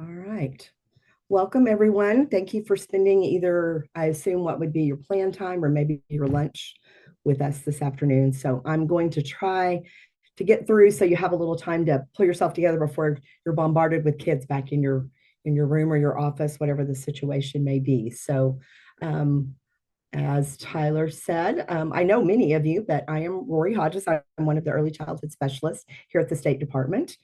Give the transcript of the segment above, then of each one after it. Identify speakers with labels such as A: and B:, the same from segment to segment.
A: All right. Welcome, everyone. Thank you for spending either, I assume, what would be your plan time or maybe your lunch with us this afternoon. So I'm going to try to get through so you have a little time to pull yourself together before you're bombarded with kids back in your room or your office, whatever the situation may be. So um, as Tyler said, I know many of you, but I am Rory Hodges. I'm one of the early childhood specialists here at the State Department.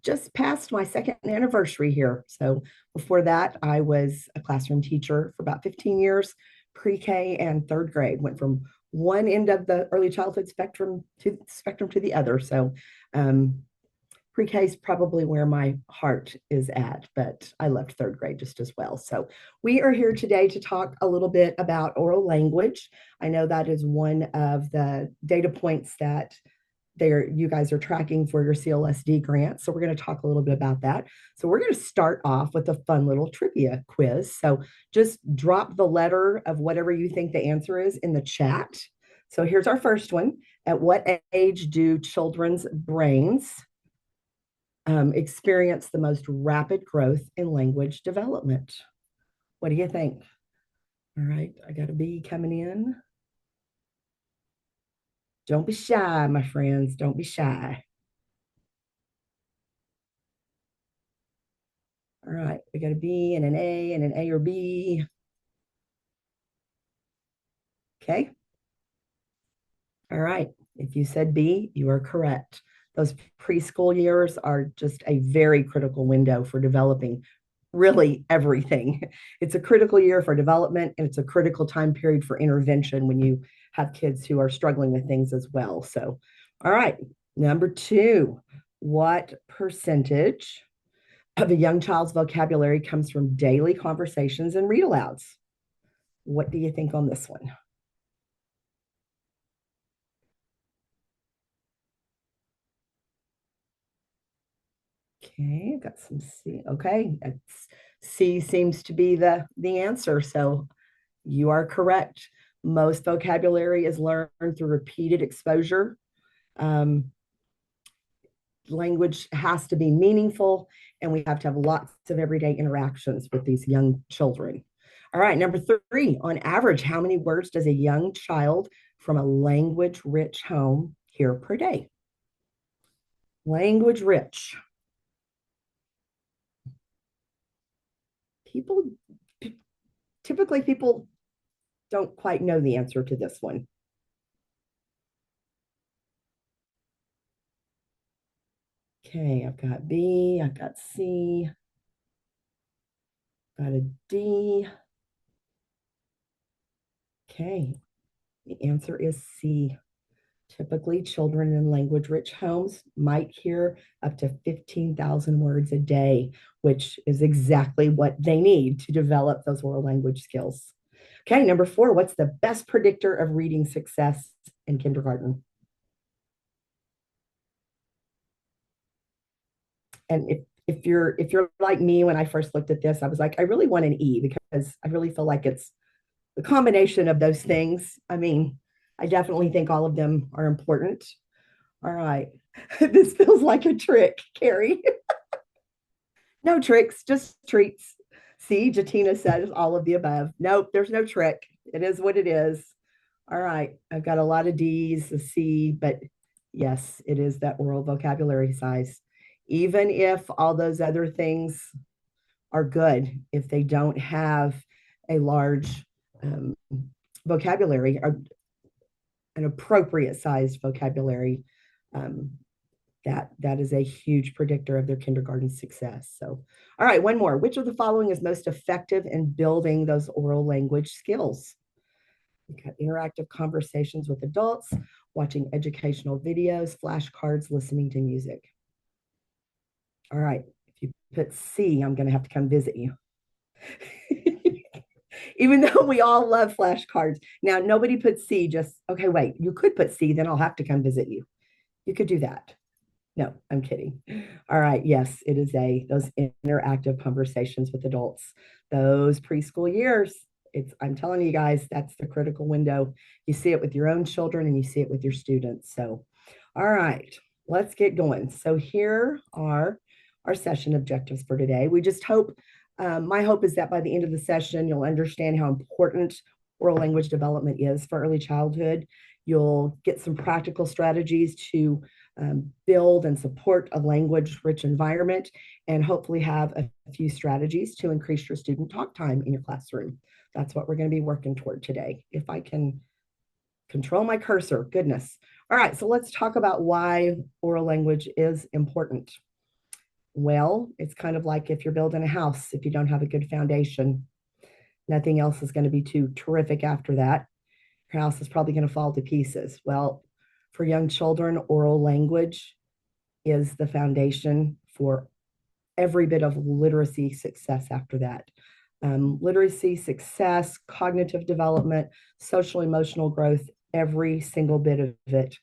A: Just passed my second anniversary here. So before that, I was a classroom teacher for about 15 years, pre-K and third grade. Went from one end of the early childhood spectrum to the other. So pre-K is probably where my heart is at, but I loved third grade just as well. So we are here today to talk a little bit about oral language. I know that is one of the data points that you guys are tracking for your CLSD grant. So we're going to talk a little bit about that. So we're going to start off with a fun little trivia quiz. So just drop the letter of whatever you think the answer is in the chat. So here's our first one. At what age do children's brains experience the most rapid growth in language development? What do you think? All right, I got a B coming in. Don't be shy, my friends. Don't be shy. All right, we got a B and an A or B. Okay. All right. If you said B, you are correct. Those preschool years are just a very critical window for developing really everything. It's a critical year for development, and it's a critical time period for intervention when you have kids who are struggling with things as well. So, all right. Number two, what percentage of a young child's vocabulary comes from daily conversations and read alouds? What do you think on this one? Okay, I've got some C. Okay, C seems to be the answer. So you are correct. Most vocabulary is learned through repeated exposure. Um, Language has to be meaningful, and we have to have lots of everyday interactions with these young children. All right, number three, on average, how many words does a young child from a language rich home hear per day? Language rich. People, typically, people don't quite know the answer to this one. Okay, I've got B, I've got C, got a D. Okay, the answer is C. Typically, children in language rich homes might hear up to 15,000 words a day, which is exactly what they need to develop those oral language skills. Okay, number four, what's the best predictor of reading success in kindergarten? And if you're like me, when I first looked at this, I was like, I really want an E because I really feel like it's the combination of those things. I mean, I definitely think all of them are important. All right. This feels like a trick, Carrie. No tricks, just treats. See, Jatina says all of the above. Nope, there's no trick. It is what it is. All right. I've got a lot of D's, a C, but yes, it is that oral vocabulary size. Even if all those other things are good, if they don't have a large um, vocabulary or an appropriate sized vocabulary, um, that is a huge predictor of their kindergarten success. So, all right, one more. Which of the following is most effective in building those oral language skills? We've got interactive conversations with adults, watching educational videos, flashcards, listening to music. All right, if you put C, I'm going to have to come visit you. Even though we all love flashcards. Now, nobody put C, just, okay, wait, you could put C, then I'll have to come visit you. You could do that. No, I'm kidding. All right. Yes, it is those interactive conversations with adults, those preschool years. I'm telling you guys, that's the critical window. You see it with your own children and you see it with your students. So, all right, let's get going. So here are our session objectives for today. We just hope, my hope is that by the end of the session, you'll understand how important oral language development is for early childhood. You'll get some practical strategies to build and support a language rich environment, and hopefully have a few strategies to increase your student talk time in your classroom. That's what we're going to be working toward today. If I can control my cursor, goodness. All right, so let's talk about why oral language is important. Well, it's kind of like if you're building a house, if you don't have a good foundation, nothing else is going to be too terrific after that. Your house is probably going to fall to pieces. Well, for young children, oral language is the foundation for every bit of literacy success after that. Literacy success, cognitive development, social emotional growth, every single bit of it.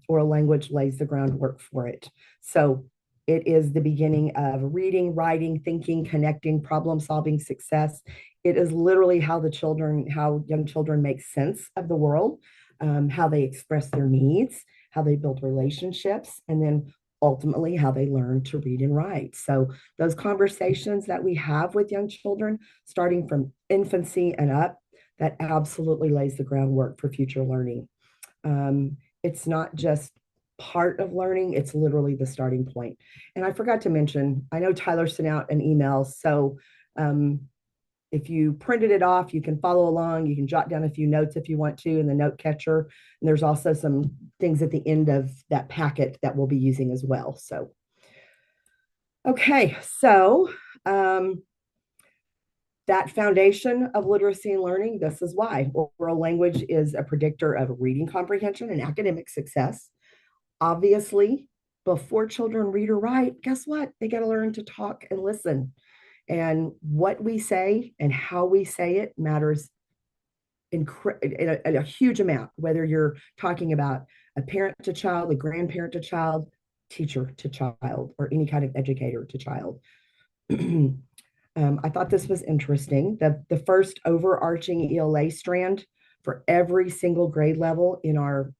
A: Oral language lays the groundwork for it. So it is the beginning of reading, writing, thinking, connecting, problem solving success. It is literally how young children make sense of the world, how they express their needs, how they build relationships, and then ultimately how they learn to read and write. So those conversations that we have with young children, starting from infancy and up, that absolutely lays the groundwork for future learning. It's not just part of learning, it's literally the starting point. And I forgot to mention, I know Tyler sent out an email. So if you printed it off, you can follow along. You can jot down a few notes if you want to in the note catcher. And there's also some things at the end of that packet that we'll be using as well. So, okay, so that foundation of literacy and learning, this is why oral language is a predictor of reading comprehension and academic success. Obviously, before children read or write, guess what? They got to learn to talk and listen. And what we say and how we say it matters in a huge amount, whether you're talking about a parent to child, a grandparent to child, teacher to child, or any kind of educator to child. I thought this was interesting. The first overarching ELA strand for every single grade level in our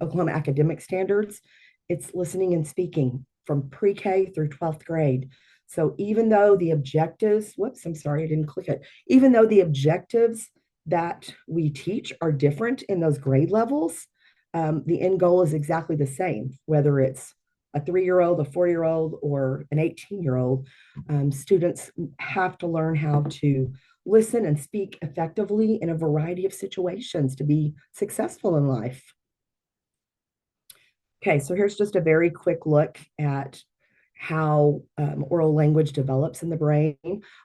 A: Oklahoma academic standards, it's listening and speaking from pre-K through 12th grade. So even though the objectives, whoops, I'm sorry, I didn't click it. Even though the objectives that we teach are different in those grade levels, the end goal is exactly the same, whether it's a 3-year-old, a 4-year-old, or an 18-year-old. Students have to learn how to listen and speak effectively in a variety of situations to be successful in life. Okay, so here's just a very quick look at how oral language develops in the brain.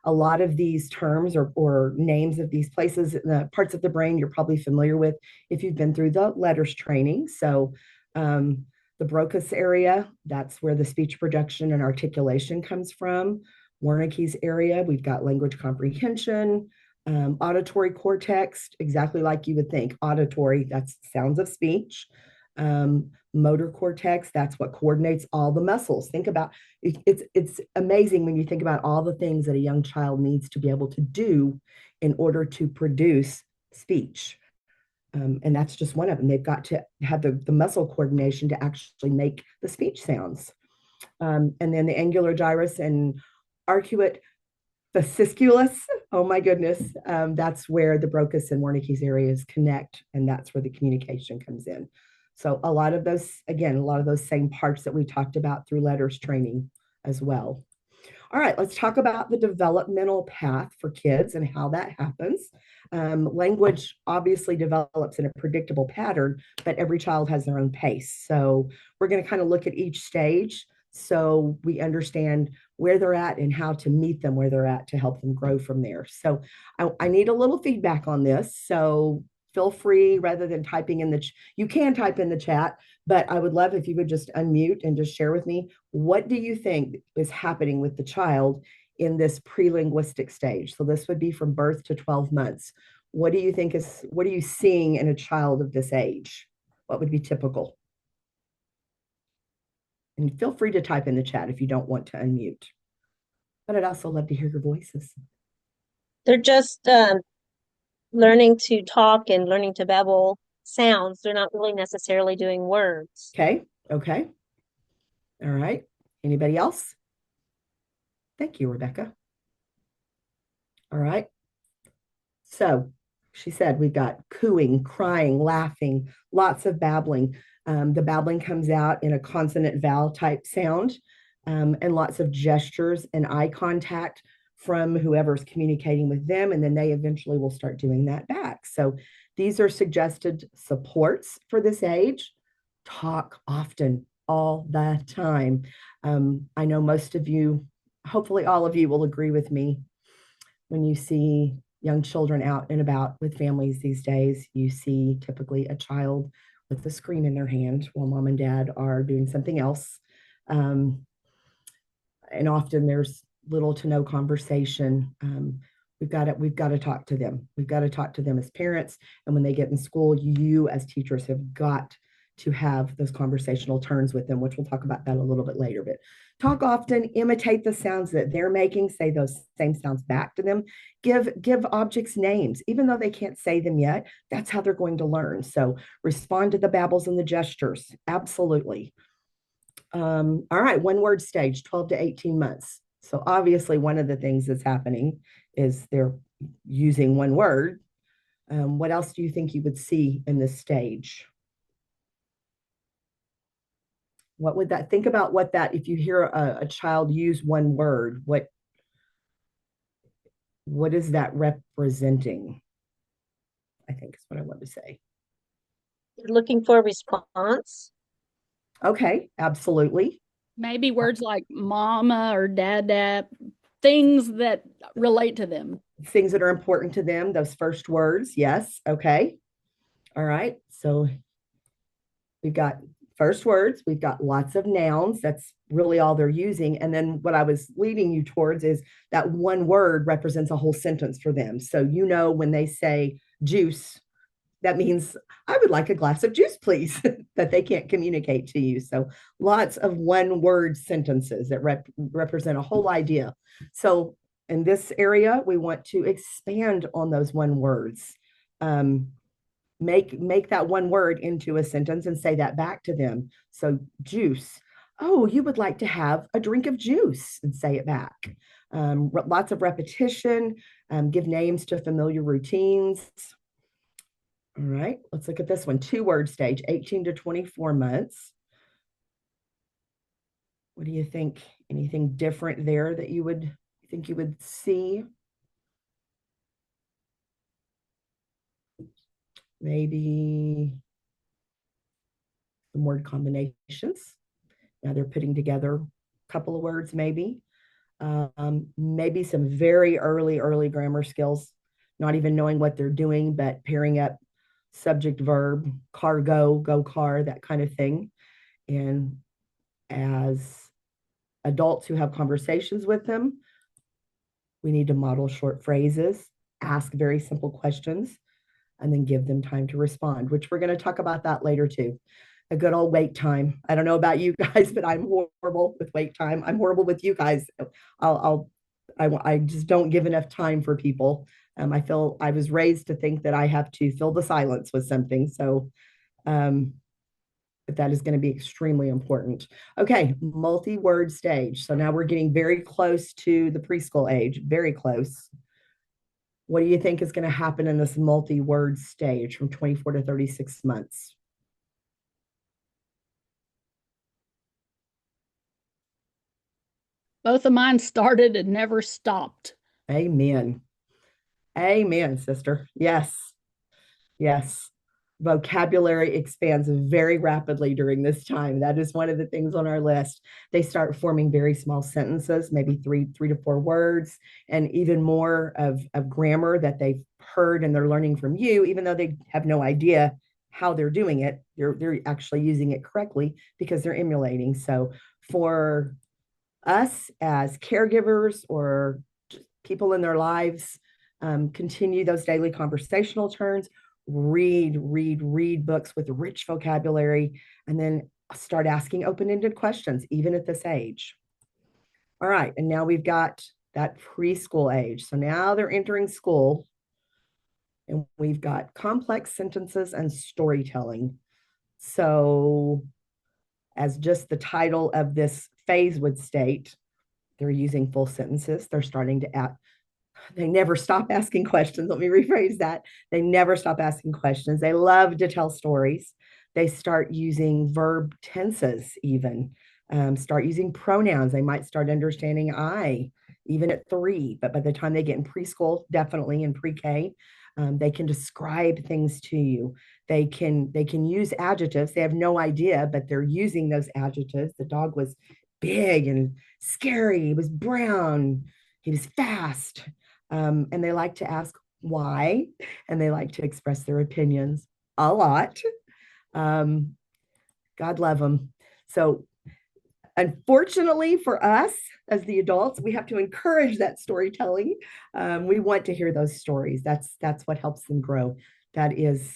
A: A lot of these terms or names of these places, the parts of the brain you're probably familiar with if you've been through the letters training. So the Broca's area, that's where the speech production and articulation comes from. Wernicke's area, we've got language comprehension, auditory cortex, exactly like you would think. Auditory, that's sounds of speech. Motor cortex, that's what coordinates all the muscles. Think about it's amazing when you think about all the things that a young child needs to be able to do in order to produce speech. And that's just one of them. They've got to have the muscle coordination to actually make the speech sounds. And then the angular gyrus and arcuate fasciculus. Oh my goodness. That's where the Broca's and Wernicke's areas connect, and that's where the communication comes in. So a lot of those, again, a lot of those same parts that we talked about through letters training as well. All right, let's talk about the developmental path for kids and how that happens. Language obviously develops in a predictable pattern, but every child has their own pace. So we're going to kind of look at each stage so we understand where they're at and how to meet them where they're at to help them grow from there. So I need a little feedback on this. So feel free, rather than typing in you can type in the chat, but I would love if you would just unmute and just share with me, what do you think is happening with the child in this pre-linguistic stage? So this would be from birth to 12 months. What are you seeing in a child of this age? What would be typical? And feel free to type in the chat if you don't want to unmute. But I'd also love to hear your voices.
B: They're just learning to talk and learning to babble sounds. They're not really necessarily doing words.
A: Okay. All right. Anybody else? Thank you, Rebecca. All right. So she said we've got cooing, crying, laughing, lots of babbling. The babbling comes out in a consonant vowel type sound, and lots of gestures and eye contact from whoever's communicating with them. And then they eventually will start doing that back. So these are suggested supports for this age. Talk often, all the time. I know most of you, hopefully all of you will agree with me when you see young children out and about with families these days, you see typically a child with a screen in their hand while mom and dad are doing something else. Um, and often there's little to no conversation. We've got to talk to them. We've got to talk to them as parents. And when they get in school, you as teachers have got to have those conversational turns with them, which we'll talk about that a little bit later. But talk often, imitate the sounds that they're making, say those same sounds back to them, give objects names, even though they can't say them yet. That's how they're going to learn. So respond to the babbles and the gestures. Absolutely. All right, one word stage, 12 to 18 months. So obviously, one of the things that's happening is they're using one word. What else do you think you would see in this stage? What would that, think about what that, if you hear a child use one word, what is that representing? I think is what I want to say.
B: They're looking for a response.
A: Okay, absolutely.
C: Maybe words like mama or dada, things that relate to them.
A: Things that are important to them, those first words. Yes. Okay. All right. So we've got first words, we've got lots of nouns. That's really all they're using. And then what I was leading you towards is that one word represents a whole sentence for them. So, you know, when they say juice, that means I would like a glass of juice, please, that they can't communicate to you. So, lots of one word sentences that represent a whole idea. So, in this area, we want to expand on those one words. Make that one word into a sentence and say that back to them. So juice. Oh, you would like to have a drink of juice, and say it back. Lots of repetition. Give names to familiar routines. All right, let's look at this one. Two word stage, 18 to 24 months. What do you think? Anything different there that you would think you would see? Maybe some word combinations. Now they're putting together a couple of words, maybe. Maybe some very early grammar skills, not even knowing what they're doing, but pairing up subject, verb, car, go car, that kind of thing. And as adults who have conversations with them, we need to model short phrases, ask very simple questions, and then give them time to respond, which we're going to talk about that later too. A good old wait time. I don't know about you guys, but I'm horrible with wait time. I'm horrible with you guys. I just don't give enough time for people. I feel I was raised to think that I have to fill the silence with something. So, but that is going to be extremely important. Okay, multi-word stage. So now we're getting very close to the preschool age, very close. What do you think is going to happen in this multi-word stage from 24 to 36 months?
C: Both of mine started and never stopped.
A: Amen. Amen, sister. Yes. Yes. Vocabulary expands very rapidly during this time. That is one of the things on our list. They start forming very small sentences, maybe three to four words, and even more of grammar that they've heard and they're learning from you, even though they have no idea how they're doing it. They're actually using it correctly because they're emulating. So for us as caregivers or people in their lives, continue those daily conversational turns, read books with rich vocabulary, and then start asking open-ended questions, even at this age. All right, and now we've got that preschool age. So now they're entering school, and we've got complex sentences and storytelling. So as just the title of this phase would state, They're using full sentences. They're starting to act. They never stop asking questions. Let me rephrase that. They never stop asking questions. They love to tell stories. They start using verb tenses, even start using pronouns. They might start understanding I, even at 3. But by the time they get in preschool, definitely in pre-K, they can describe things to you. They can use adjectives. They have no idea, but they're using those adjectives. The dog was big and scary. He was brown. He was fast. And they like to ask why, and they like to express their opinions a lot. Um, God love them. So, unfortunately for us as the adults, we have to encourage that storytelling. We want to hear those stories. That's what helps them grow. That is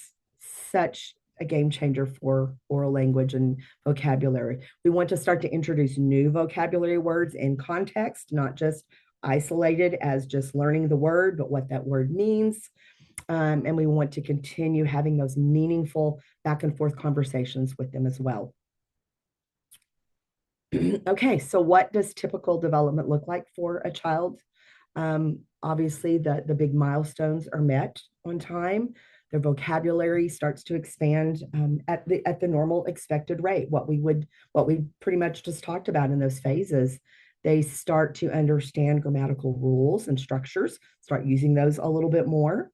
A: such a game changer for oral language and vocabulary. We want to start to introduce new vocabulary words in context, not just isolated as just learning the word, but what that word means. And we want to continue having those meaningful back and forth conversations with them as well. Okay, so what does typical development look like for a child? Obviously, the big milestones are met on time. Their vocabulary starts to expand at the normal expected rate. What we pretty much just talked about in those phases. They start to understand grammatical rules and structures, start using those a little bit more.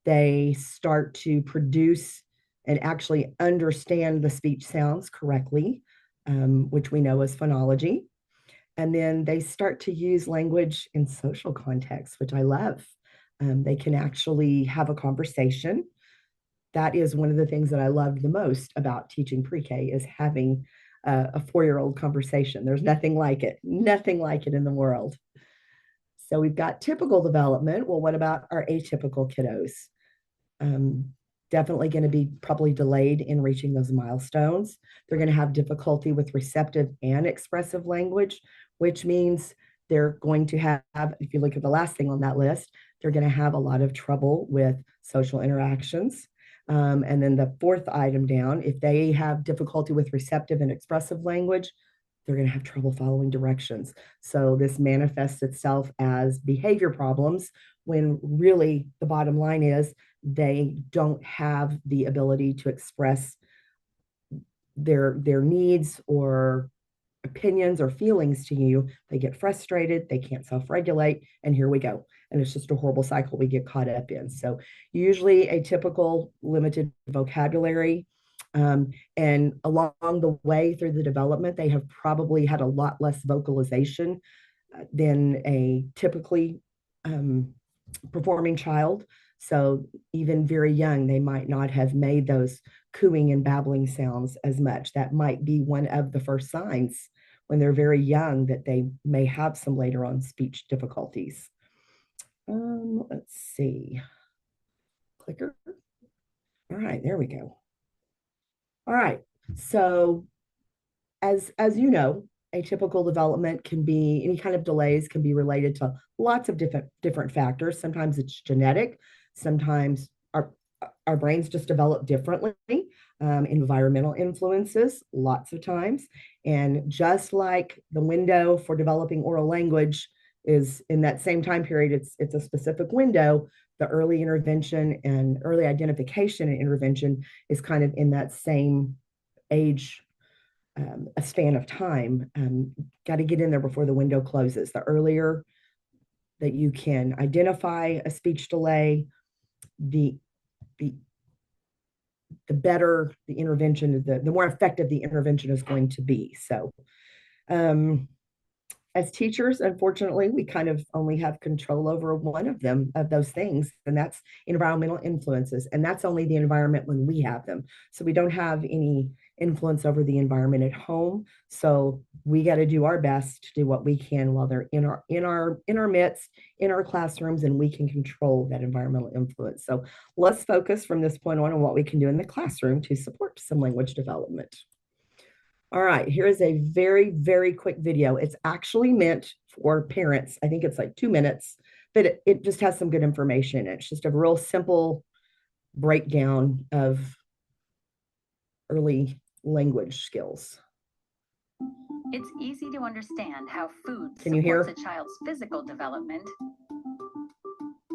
A: They start to produce and actually understand the speech sounds correctly, which we know as phonology. And then they start to use language in social context, which I love. They can actually have a conversation. That is one of the things that I loved the most about teaching pre-K is having a 4-year-old conversation. There's nothing like it in the world. So we've got typical development. Well, what about our atypical kiddos? Definitely going to be probably delayed in reaching those milestones. They're going to have difficulty with receptive and expressive language, which means they're going to have, if you look at the last thing on that list, they're going to have a lot of trouble with social interactions. And then the 4th item down, if they have difficulty with receptive and expressive language, they're going to have trouble following directions. So this manifests itself as behavior problems when really the bottom line is they don't have the ability to express their needs or opinions or feelings to you. They get frustrated, they can't self-regulate, and here we go. And it's just a horrible cycle we get caught up in. So usually a typical limited vocabulary. And along the way through the development, they have probably had a lot less vocalization than a typically performing child. So even very young, they might not have made those cooing and babbling sounds as much. That might be one of the first signs when they're very young that they may have some later on speech difficulties. Let's see. Clicker. All right, there we go. All right, so as you know, atypical development can be any kind of delays can be related to lots of different factors. Sometimes it's genetic, sometimes our brains just develop differently. Environmental influences, lots of times. And just like the window for developing oral language is in that same time period, it's a specific window. The early intervention and early identification and intervention is kind of in that same age a span of time. Got to get in there before the window closes. The earlier that you can identify a speech delay, the better the intervention, the more effective the intervention is going to be. So as teachers, unfortunately, we kind of only have control over one of them, of those things, and that's environmental influences. And that's only the environment when we have them. So we don't have any influence over the environment at home. So we got to do our best to do what we can while they're in our midst, in our classrooms, and we can control that environmental influence. So let's focus from this point on what we can do in the classroom to support some language development. All right, here is a very, very quick video. It's actually meant for parents. I think it's like 2 minutes, but it just has some good information. It's just a real simple breakdown of early language skills.
D: It's easy to understand how food
A: Can you
D: supports
A: hear?
D: a child's physical development.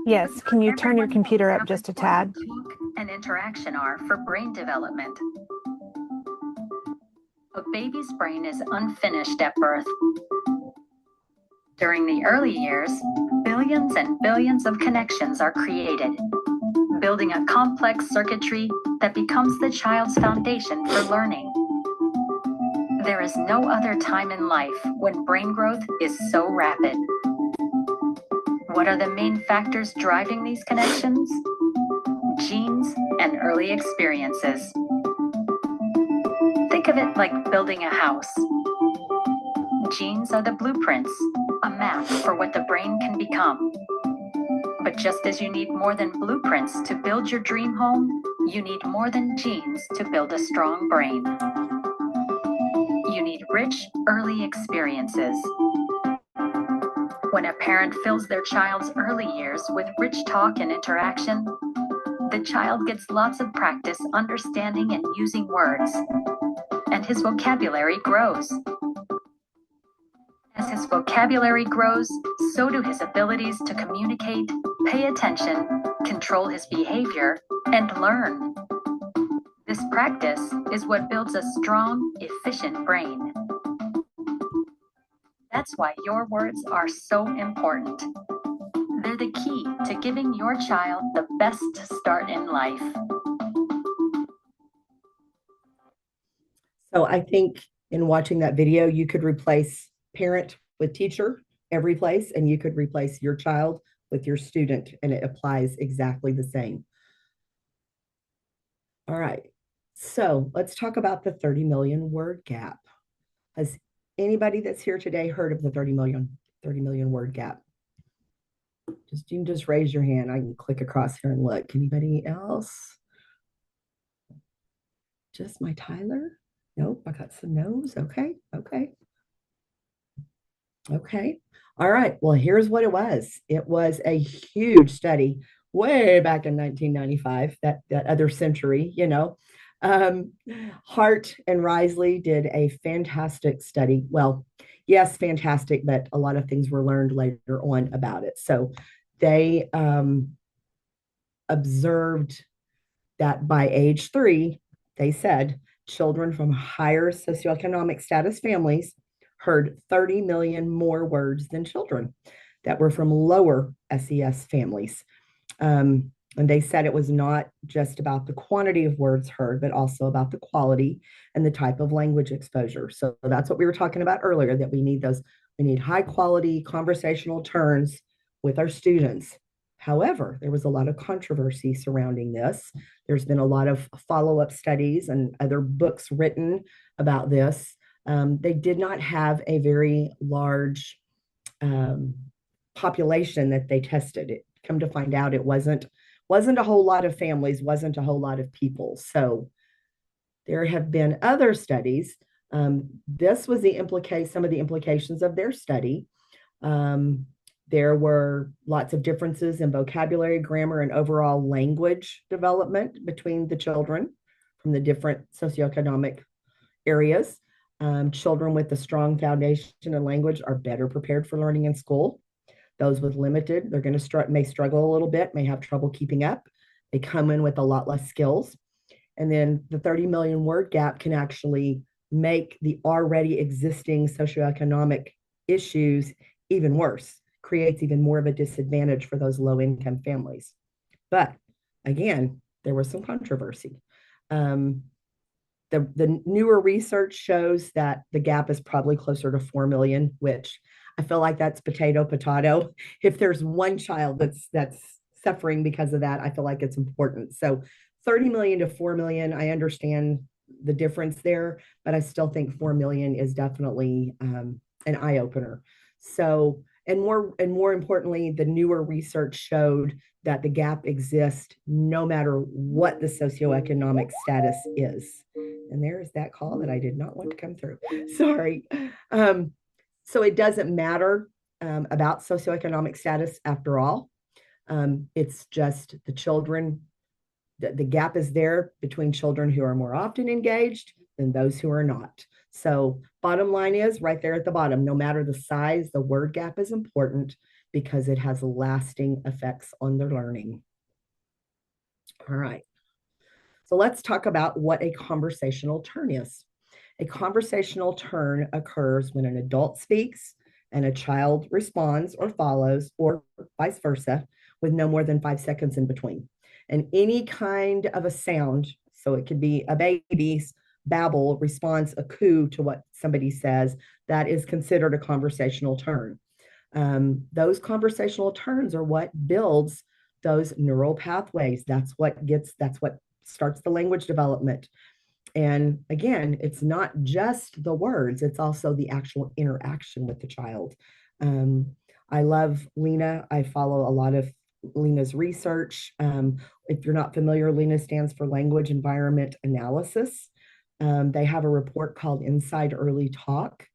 E: Yes, can you turn your computer up just a tad?
D: Talk and interaction are for brain development. A baby's brain is unfinished at birth. During the early years, billions and billions of connections are created, building a complex circuitry that becomes the child's foundation for learning. There is no other time in life when brain growth is so rapid. What are the main factors driving these connections? Genes and early experiences. Think of it like building a house. Genes are the blueprints, a map for what the brain can become. But just as you need more than blueprints to build your dream home, you need more than genes to build a strong brain. You need rich, early experiences. When a parent fills their child's early years with rich talk and interaction, the child gets lots of practice understanding and using words, and his vocabulary grows. As his vocabulary grows, so do his abilities to communicate, pay attention, control his behavior, and learn. This practice is what builds a strong, efficient brain. That's why your words are so important. They're the key to giving your child the best start in life.
A: So I think in watching that video, you could replace parent with teacher every place, and you could replace your child with your student, and it applies exactly the same. All right. So let's talk about the 30 million word gap. Has anybody that's here today heard of the 30 million word gap? You can just raise your hand. I can click across here and look. Anybody else? Just my Tyler? Nope, I got some no's. Okay. All right. Well, here's what it was. It was a huge study way back in 1995, that other century, Hart and Risley did a fantastic study. Well, yes, fantastic, but a lot of things were learned later on about it. So they observed that by age 3, they said children from higher socioeconomic status families heard 30 million more words than children that were from lower SES families. And they said it was not just about the quantity of words heard, but also about the quality and the type of language exposure. So that's what we were talking about earlier, that we need high quality conversational turns with our students. However, there was a lot of controversy surrounding this. There's been a lot of follow-up studies and other books written about this. They did not have a very large population that they tested. It come to find out, it wasn't a whole lot of families, wasn't a whole lot of people. So there have been other studies. This was some of the implications of their study. There were lots of differences in vocabulary, grammar, and overall language development between the children from the different socioeconomic areas. Children with a strong foundation in language are better prepared for learning in school. Those with limited, they're going to may struggle a little bit, may have trouble keeping up. They come in with a lot less skills. And then the 30 million word gap can actually make the already existing socioeconomic issues even worse, creates even more of a disadvantage for those low income families. But again, there was some controversy. The newer research shows that the gap is probably closer to 4 million, which I feel like that's potato. If there's one child that's suffering because of that, I feel like it's important. So 30 million to 4 million, I understand the difference there, but I still think 4 million is definitely an eye opener. So, and more importantly, the newer research showed that the gap exists no matter what the socioeconomic status is. And there's that call that I did not want to come through. Sorry. So it doesn't matter about socioeconomic status after all. It's just the children, the gap is there between children who are more often engaged than those who are not. So bottom line is right there at the bottom, no matter the size, the word gap is important because it has lasting effects on their learning. All right. So let's talk about what a conversational turn is. A conversational turn occurs when an adult speaks and a child responds or follows, or vice versa, with no more than 5 seconds in between. And any kind of a sound, so it could be a baby's babble response, a coo to what somebody says, that is considered a conversational turn. Those conversational turns are what builds those neural pathways. That's what starts the language development. And again, it's not just the words, it's also the actual interaction with the child. I love Lena. I follow a lot of Lena's research. If you're not familiar, Lena stands for Language Environment Analysis. They have a report called Inside Early Talk.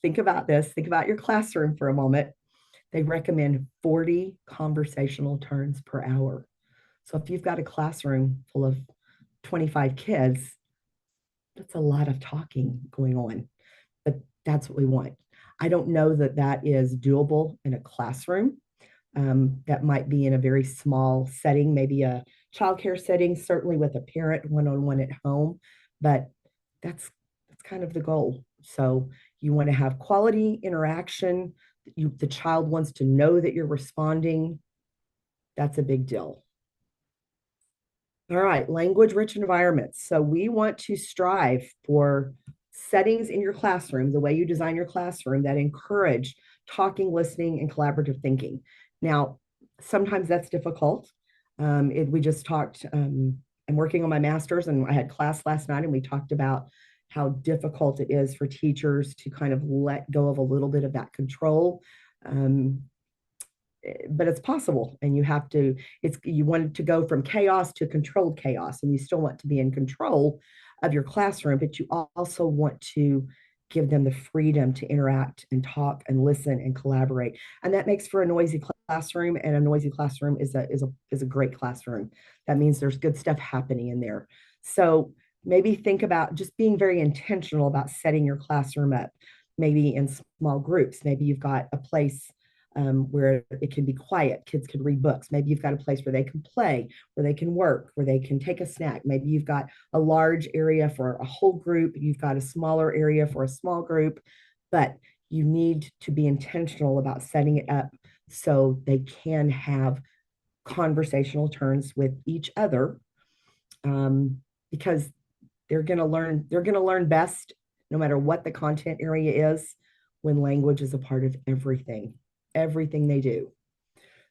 A: Think about this, think about your classroom for a moment. They recommend 40 conversational turns per hour. So if you've got a classroom full of 25 kids, that's a lot of talking going on, but that's what we want. I don't know that that is doable in a classroom. That might be in a very small setting, maybe a childcare setting, certainly with a parent one-on-one at home, but that's kind of the goal. So you want to have quality interaction. The child wants to know that you're responding. That's a big deal. All right, language rich environments. So we want to strive for settings in your classroom, the way you design your classroom, that encourage talking, listening, and collaborative thinking. Now, sometimes that's difficult. We just talked, I'm working on my master's, and I had class last night, and we talked about how difficult it is for teachers to kind of let go of a little bit of that control. But it's possible, and you want it to go from chaos to controlled chaos, and you still want to be in control of your classroom, but you also want to give them the freedom to interact and talk and listen and collaborate. And that makes for a noisy classroom, and a noisy classroom is a great classroom. That means there's good stuff happening in there. So maybe think about just being very intentional about setting your classroom up, maybe in small groups. Maybe you've got a place where it can be quiet. Kids can read books. Maybe you've got a place where they can play, where they can work, where they can take a snack. Maybe you've got a large area for a whole group. You've got a smaller area for a small group, but you need to be intentional about setting it up so they can have conversational turns with each other, because they're going to learn best, no matter what the content area is, when language is a part of everything they do.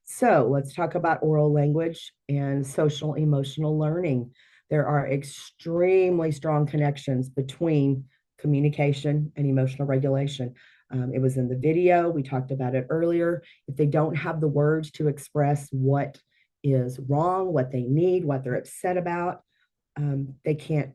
A: So let's talk about oral language and social emotional learning. There are extremely strong connections between communication and emotional regulation. It was in the video, we talked about it earlier. If they don't have the words to express what is wrong, what they need, what they're upset about, they can't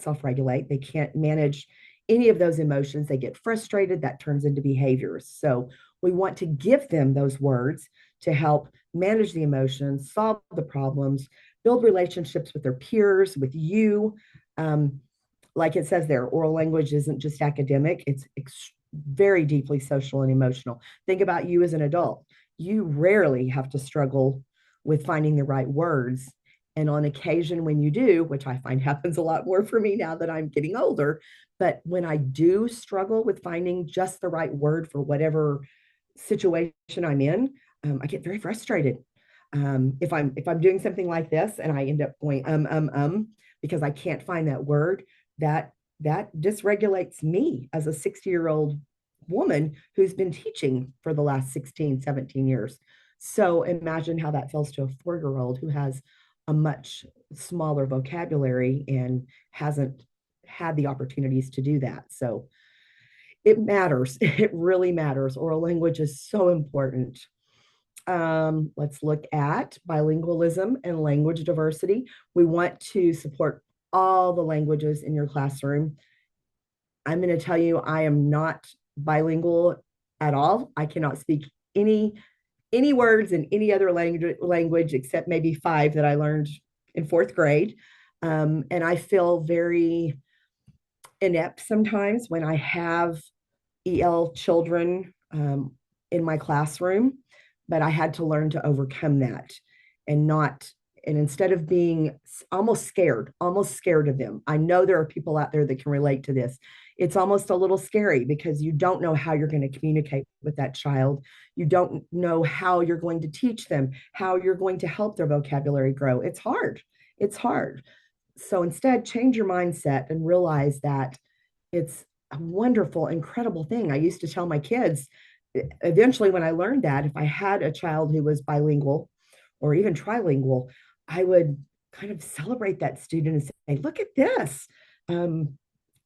A: self-regulate. They can't manage any of those emotions. They get frustrated. That turns into behaviors. So we want to give them those words to help manage the emotions, solve the problems, build relationships with their peers, with you. Like it says there, oral language isn't just academic, it's very deeply social and emotional. Think about you as an adult. You rarely have to struggle with finding the right words. And on occasion, when you do, which I find happens a lot more for me now that I'm getting older, but when I do struggle with finding just the right word for whatever situation I'm in, I get very frustrated. If I'm doing something like this and I end up going because I can't find that word, that dysregulates me as a 60-year-old woman who's been teaching for the last 16, 17 years. So imagine how that feels to a 4-year-old who has a much smaller vocabulary and hasn't had the opportunities to do that. So it matters. It really matters. Oral language is so important. Let's look at bilingualism and language diversity. We want to support all the languages in your classroom. I'm going to tell you, I am not bilingual at all. I cannot speak any words in any other language except maybe 5 that I learned in 4th grade. And I feel very inept sometimes when I have EL children in my classroom, but I had to learn to overcome that and not, and instead of being almost scared of them. I know there are people out there that can relate to this. It's almost a little scary because you don't know how you're going to communicate with that child. You don't know how you're going to teach them, how you're going to help their vocabulary grow. It's hard. It's hard. So instead, change your mindset and realize that it's a wonderful, incredible thing. I used to tell my kids, eventually, when I learned that, if I had a child who was bilingual or even trilingual, I would kind of celebrate that student and say, look at this.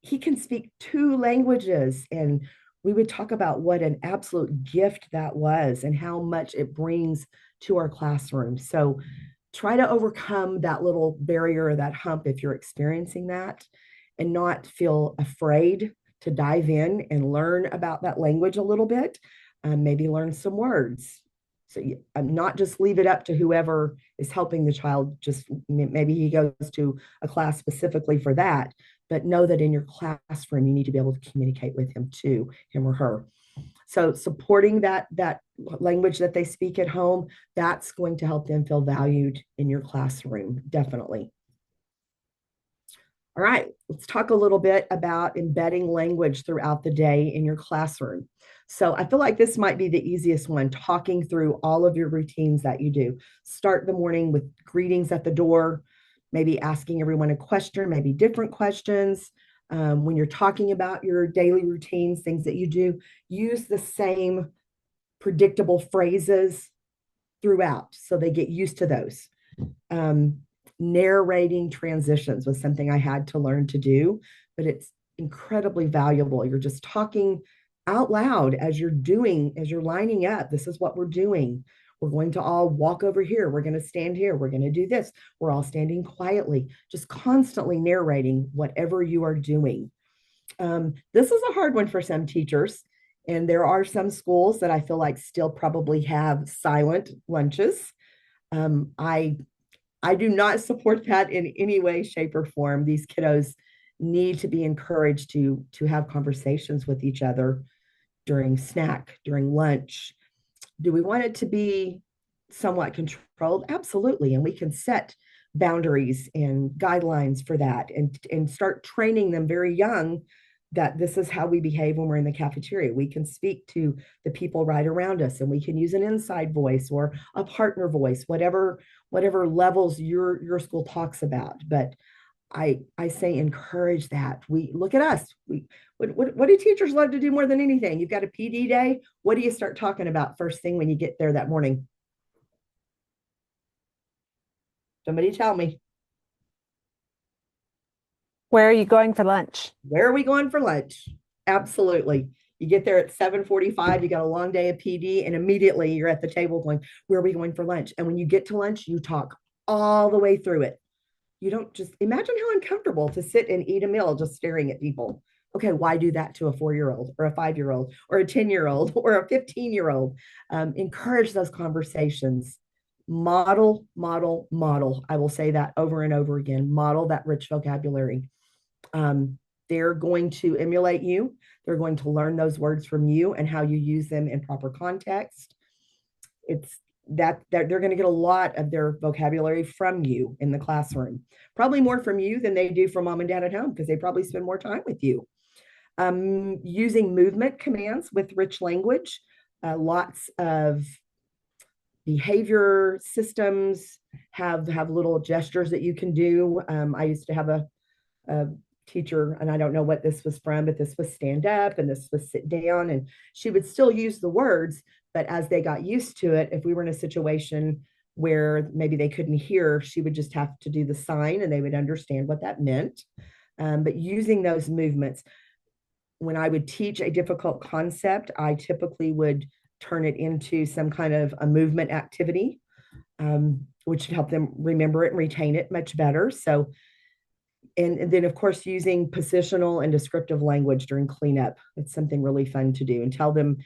A: He can speak two languages. And we would talk about what an absolute gift that was and how much it brings to our classroom. So try to overcome that little barrier or that hump if you're experiencing that, and not feel afraid to dive in and learn about that language a little bit, maybe learn some words. So not just leave it up to whoever is helping the child, just maybe he goes to a class specifically for that, but know that in your classroom, you need to be able to communicate with him too, him or her. So supporting that language that they speak at home, that's going to help them feel valued in your classroom, definitely. All right, let's talk a little bit about embedding language throughout the day in your classroom. So I feel like this might be the easiest one, talking through all of your routines that you do. Start the morning with greetings at the door, maybe asking everyone a question, maybe different questions. When you're talking about your daily routines, things that you do, use the same predictable phrases throughout so they get used to those. Narrating transitions was something I had to learn to do, but it's incredibly valuable. You're just talking out loud as you're lining up. This is what we're doing. We're going to all walk over here. We're going to stand here. We're going to do this. We're all standing quietly, just constantly narrating whatever you are doing. This is a hard one for some teachers. And there are some schools that I feel like still probably have silent lunches. I do not support that in any way, shape, or form. These kiddos need to be encouraged to have conversations with each other during snack, during lunch. Do we want it to be somewhat controlled? Absolutely. And we can set boundaries and guidelines for that and start training them very young that this is how we behave when we're in the cafeteria. We can speak to the people right around us, and we can use an inside voice or a partner voice, whatever levels your school talks about. But I say encourage that. We look at us. What do teachers love to do more than anything? You've got a PD day. What do you start talking about first thing when you get there that morning? Somebody tell me.
E: Where are you going for lunch?
A: Where are we going for lunch? Absolutely. You get there at 7:45, you got a long day of PD, and immediately you're at the table going, where are we going for lunch? And when you get to lunch, you talk all the way through it. You don't just imagine how uncomfortable to sit and eat a meal just staring at people. Okay, why do that to a 4-year-old or a 5-year-old or a 10-year-old or a 15-year-old? Encourage those conversations. Model, model, model. I will say that over and over again. Model that rich vocabulary. They're going to emulate you. They're going to learn those words from you and how you use them in proper context. It's that they're going to get a lot of their vocabulary from you in the classroom, probably more from you than they do from mom and dad at home because they probably spend more time with you. Using movement commands with rich language, lots of behavior systems have little gestures that you can do. I used to have a teacher, and I don't know what this was from, but this was stand up and this was sit down, and she would still use the words, but as they got used to it, if we were in a situation where maybe they couldn't hear, she would just have to do the sign and they would understand what that meant. But using those movements, when I would teach a difficult concept, I typically would turn it into some kind of a movement activity, which would help them remember it and retain it much better. So and then of course using positional and descriptive language during cleanup. It's something really fun to do, and tell them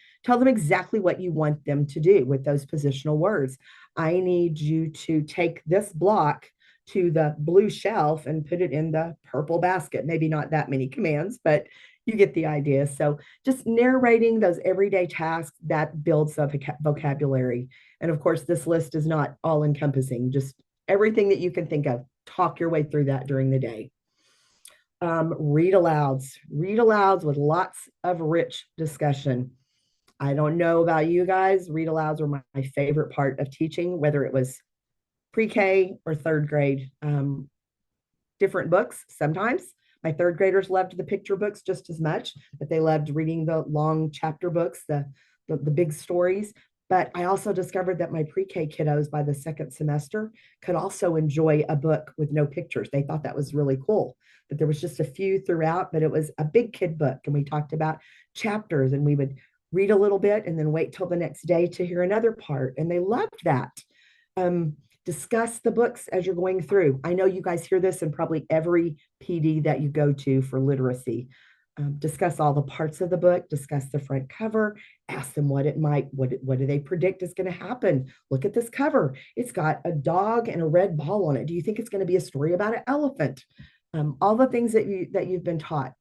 A: exactly what you want them to do with those positional words. I need you to take this block to the blue shelf and put it in the purple basket. Maybe not that many commands, but you get the idea. So just narrating those everyday tasks that builds up vocabulary. And of course, this list is not all encompassing, just everything that you can think of. Talk your way through that during the day. Read alouds with lots of rich discussion. I don't know about you guys. Read alouds were my favorite part of teaching, whether it was pre-K or third grade. Different books sometimes. My third graders loved the picture books just as much, but they loved reading the long chapter books, the big stories. But I also discovered that my pre-K kiddos by the second semester could also enjoy a book with no pictures. They thought that was really cool. But there was just a few throughout, but it was a big kid book. And we talked about chapters, and we would read a little bit and then wait till the next day to hear another part. And they loved that. Discuss the books as you're going through. I know you guys hear this in probably every PD that you go to for literacy. Discuss all the parts of the book, discuss the front cover, ask them what do they predict is going to happen? Look at this cover. It's got a dog and a red ball on it. Do you think it's going to be a story about an elephant? All the things that you've been taught.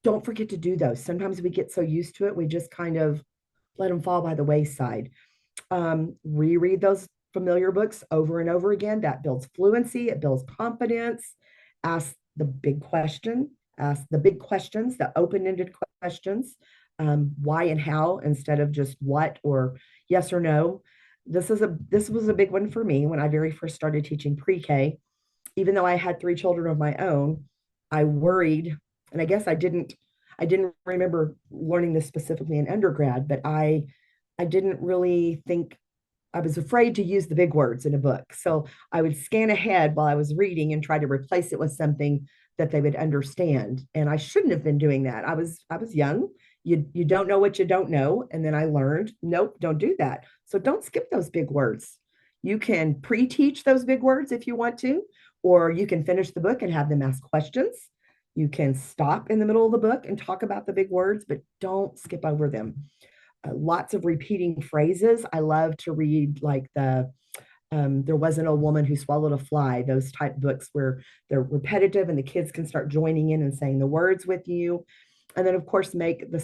A: Don't forget to do those. Sometimes we get so used to it, we just kind of let them fall by the wayside. Reread those familiar books over and over again. That builds fluency, it builds confidence. Ask the big questions, the open-ended questions, why and how, instead of just what or yes or no. This was a big one for me when I very first started teaching pre-K. Even though I had 3 children of my own, I worried, and I guess I didn't remember learning this specifically in undergrad, but I didn't really think, I was afraid to use the big words in a book. So I would scan ahead while I was reading and try to replace it with something that they would understand. And I shouldn't have been doing that. I was young. You don't know what you don't know. And then I learned, nope, don't do that. So don't skip those big words. You can pre-teach those big words if you want to, or you can finish the book and have them ask questions. You can stop in the middle of the book and talk about the big words, but don't skip over them. Lots of repeating phrases. I love to read like There Wasn't a Woman Who Swallowed a Fly, those type books where they're repetitive and the kids can start joining in and saying the words with you. And then, of course, make the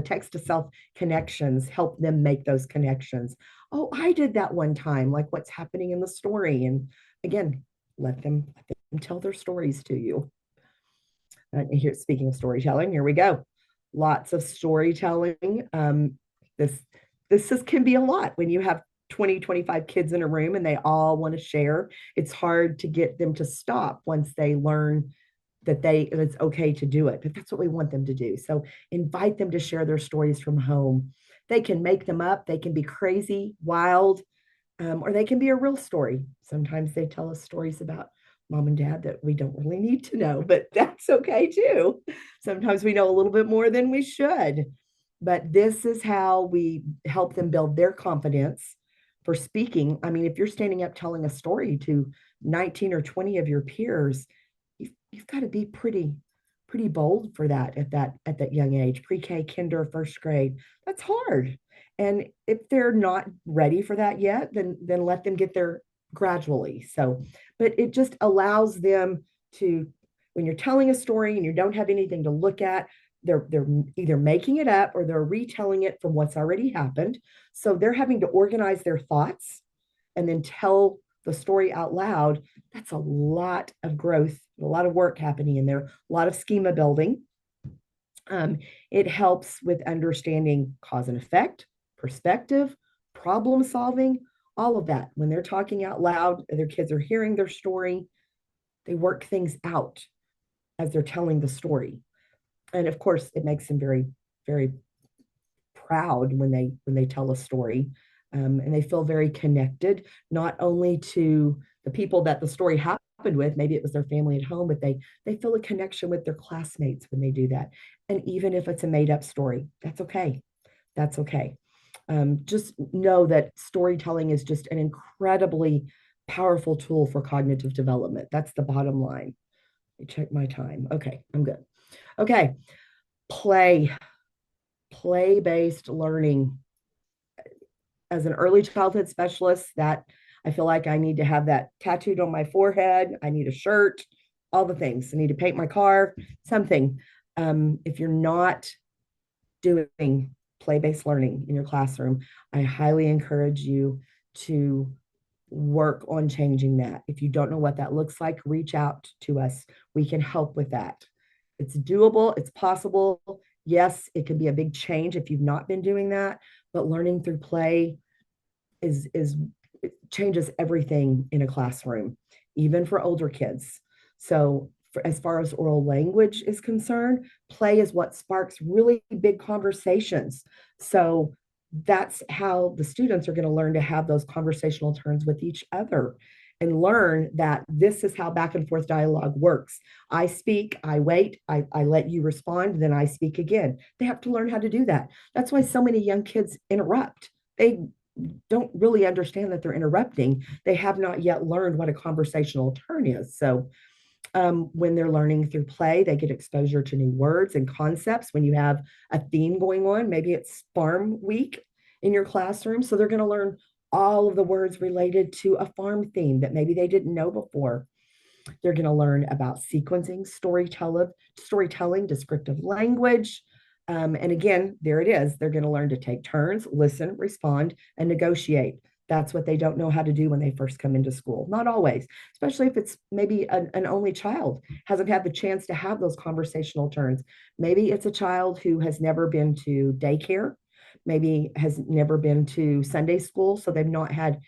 A: text to self connections, help them make those connections. Oh, I did that one time, like what's happening in the story. And again, let them tell their stories to you. Here, speaking of storytelling, here we go. Lots of storytelling. This can be a lot when you have 20, 25 kids in a room and they all want to share. It's hard to get them to stop once they learn that it's okay to do it, but that's what we want them to do. So invite them to share their stories from home. They can make them up. They can be crazy, wild, or they can be a real story. Sometimes they tell us stories about mom and dad that we don't really need to know, but that's okay too. Sometimes we know a little bit more than we should, but this is how we help them build their confidence for speaking. I mean, if you're standing up telling a story to 19 or 20 of your peers, you've got to be pretty bold for that at that young age. Pre-K, kinder, first grade, that's hard. And if they're not ready for that yet, then let them get there gradually. So, but it just allows them to, when you're telling a story and you don't have anything to look at, they're either making it up or they're retelling it from what's already happened. So they're having to organize their thoughts and then tell the story out loud. That's a lot of growth, a lot of work happening in there, a lot of schema building. It helps with understanding cause and effect, perspective, problem solving, all of that. When they're talking out loud, their kids are hearing their story, they work things out as they're telling the story. And of course, it makes them very, very proud when they tell a story. And they feel very connected, not only to the people that the story happened with, maybe it was their family at home, but they feel a connection with their classmates when they do that. And even if it's a made up story, that's okay. That's okay. Just know that storytelling is just an incredibly powerful tool for cognitive development. That's the bottom line. Let me check my time. Okay, I'm good. Okay, play-based learning. As an early childhood specialist, that I feel like I need to have that tattooed on my forehead. I need a shirt, all the things. I need to paint my car, something. If you're not doing play-based learning in your classroom, I highly encourage you to work on changing that. If you don't know what that looks like, reach out to us. We can help with that. It's doable, it's possible. Yes, it can be a big change if you've not been doing that, but learning through play is it changes everything in a classroom, even for older kids. So as far as oral language is concerned, play is what sparks really big conversations. So that's how the students are going to learn to have those conversational turns with each other and learn that this is how back and forth dialogue works. I speak, I wait, I let you respond, then I speak again. They have to learn how to do that. That's why so many young kids interrupt. They don't really understand that they're interrupting. They have not yet learned what a conversational turn is. So when they're learning through play, they get exposure to new words and concepts. When you have a theme going on, maybe it's farm week in your classroom. So they're going to learn all of the words related to a farm theme that maybe they didn't know before. They're going to learn about sequencing, storytelling, descriptive language. And again, there it is. They're going to learn to take turns, listen, respond, and negotiate. That's what they don't know how to do when they first come into school. Not always, especially if it's maybe an only child, hasn't had the chance to have those conversational turns. Maybe it's a child who has never been to daycare, maybe has never been to Sunday school, so they've not had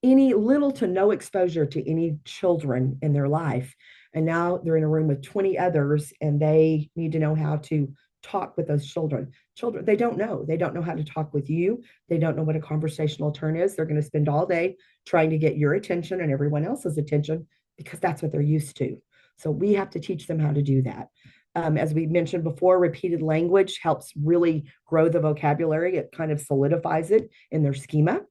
A: any little to no exposure to any children in their life. And now they're in a room with 20 others and they need to know how to talk with those children. Children, they don't know. They don't know how to talk with you. They don't know what a conversational turn is. They're going to spend all day trying to get your attention and everyone else's attention because that's what they're used to. So we have to teach them how to do that. As we mentioned before, repeated language helps really grow the vocabulary. It kind of solidifies it in their schema.